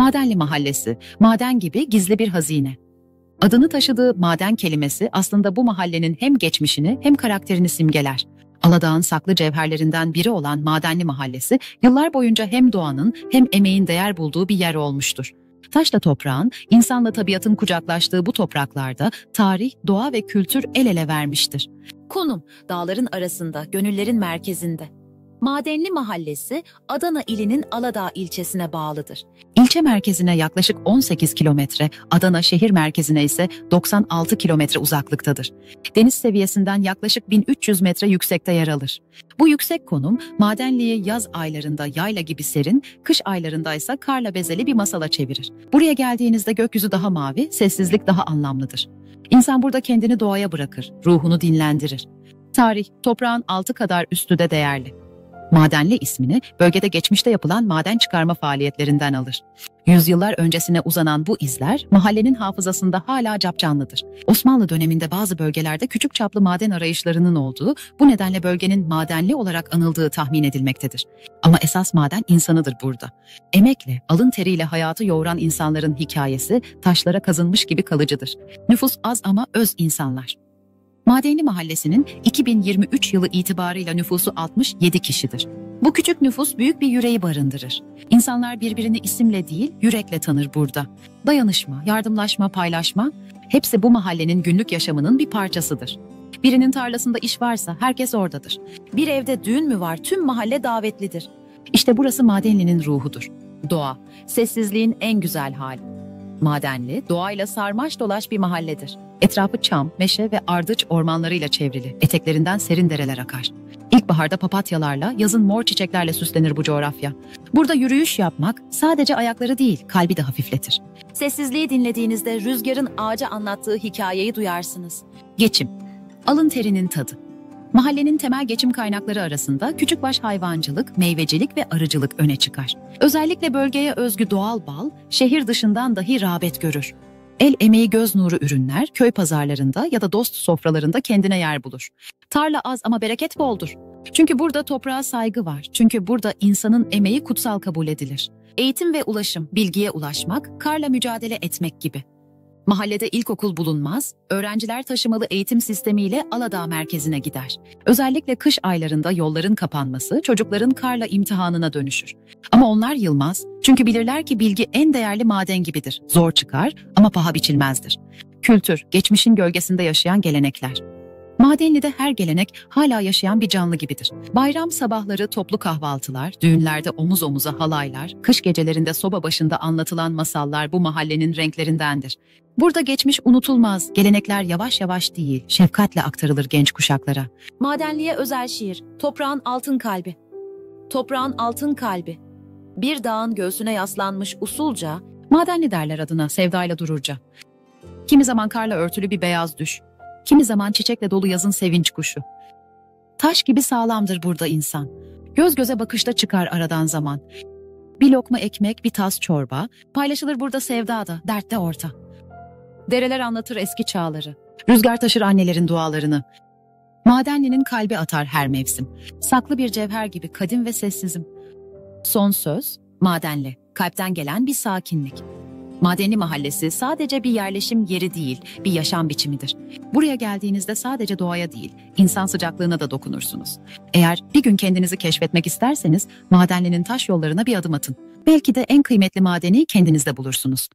Madenli Mahallesi, maden gibi gizli bir hazine. Adını taşıdığı maden kelimesi aslında bu mahallenin hem geçmişini hem karakterini simgeler. Aladağ'ın saklı cevherlerinden biri olan Madenli Mahallesi, yıllar boyunca hem doğanın hem emeğin değer bulduğu bir yer olmuştur. Taşla toprağın, insanla tabiatın kucaklaştığı bu topraklarda tarih, doğa ve kültür el ele vermiştir. Konum, dağların arasında, gönüllerin merkezinde. Madenli Mahallesi, Adana ilinin Aladağ ilçesine bağlıdır. İlçe merkezine yaklaşık 18 kilometre, Adana şehir merkezine ise 96 kilometre uzaklıktadır. Deniz seviyesinden yaklaşık 1300 metre yüksekte yer alır. Bu yüksek konum, Madenli'yi yaz aylarında yayla gibi serin, kış aylarında ise karla bezeli bir masala çevirir. Buraya geldiğinizde gökyüzü daha mavi, sessizlik daha anlamlıdır. İnsan burada kendini doğaya bırakır, ruhunu dinlendirir. Tarih, toprağın altı kadar üstü de değerli. Madenli ismini bölgede geçmişte yapılan maden çıkarma faaliyetlerinden alır. Yüzyıllar öncesine uzanan bu izler mahallenin hafızasında hala capcanlıdır. Osmanlı döneminde bazı bölgelerde küçük çaplı maden arayışlarının olduğu, bu nedenle bölgenin madenli olarak anıldığı tahmin edilmektedir. Ama esas maden insanıdır burada. Emekle, alın teriyle hayatı yoğuran insanların hikayesi taşlara kazınmış gibi kalıcıdır. Nüfus az ama öz insanlar. Madenli Mahallesi'nin 2023 yılı itibarıyla nüfusu 67 kişidir. Bu küçük nüfus büyük bir yüreği barındırır. İnsanlar birbirini isimle değil, yürekle tanır burada. Dayanışma, yardımlaşma, paylaşma, hepsi bu mahallenin günlük yaşamının bir parçasıdır. Birinin tarlasında iş varsa herkes oradadır. Bir evde düğün mü var, tüm mahalle davetlidir. İşte burası Madenli'nin ruhudur. Doğa, sessizliğin en güzel hali. Madenli, doğayla sarmaş dolaş bir mahalledir. Etrafı çam, meşe ve ardıç ormanlarıyla çevrili. Eteklerinden serin dereler akar. İlkbaharda papatyalarla, yazın mor çiçeklerle süslenir bu coğrafya. Burada yürüyüş yapmak sadece ayakları değil, kalbi de hafifletir. Sessizliği dinlediğinizde rüzgarın ağaca anlattığı hikayeyi duyarsınız. Geçim, alın terinin tadı. Mahallenin temel geçim kaynakları arasında küçükbaş hayvancılık, meyvecilik ve arıcılık öne çıkar. Özellikle bölgeye özgü doğal bal, şehir dışından dahi rağbet görür. El emeği göz nuru ürünler köy pazarlarında ya da dost sofralarında kendine yer bulur. Tarla az ama bereket boldur. Çünkü burada toprağa saygı var. Çünkü burada insanın emeği kutsal kabul edilir. Eğitim ve ulaşım, bilgiye ulaşmak, karla mücadele etmek gibi. Mahallede ilkokul bulunmaz, öğrenciler taşımalı eğitim sistemiyle Aladağ merkezine gider. Özellikle kış aylarında yolların kapanması çocukların karla imtihanına dönüşür. Ama onlar yılmaz, çünkü bilirler ki bilgi en değerli maden gibidir. Zor çıkar ama paha biçilmezdir. Kültür, geçmişin gölgesinde yaşayan gelenekler. Madenli'de her gelenek hala yaşayan bir canlı gibidir. Bayram sabahları toplu kahvaltılar, düğünlerde omuz omuza halaylar, kış gecelerinde soba başında anlatılan masallar bu mahallenin renklerindendir. Burada geçmiş unutulmaz, gelenekler yavaş yavaş değil, şefkatle aktarılır genç kuşaklara. Madenli'ye özel şiir, toprağın altın kalbi. Toprağın altın kalbi. Bir dağın göğsüne yaslanmış usulca, Madenli derler adına sevdayla dururca. Kimi zaman karla örtülü bir beyaz düş. Kimi zaman çiçekle dolu yazın sevinç kuşu. Taş gibi sağlamdır burada insan. Göz göze bakışta çıkar aradan zaman. Bir lokma ekmek, bir tas çorba. Paylaşılır burada sevda da, dert de orta. Dereler anlatır eski çağları. Rüzgar taşır annelerin dualarını. Madenli'nin kalbi atar her mevsim. Saklı bir cevher gibi kadim ve sessizim. Son söz, Madenli. Kalpten gelen bir sakinlik. Madenli Mahallesi sadece bir yerleşim yeri değil, bir yaşam biçimidir. Buraya geldiğinizde sadece doğaya değil, insan sıcaklığına da dokunursunuz. Eğer bir gün kendinizi keşfetmek isterseniz, Madenli'nin taş yollarına bir adım atın. Belki de en kıymetli madeni kendinizde bulursunuz.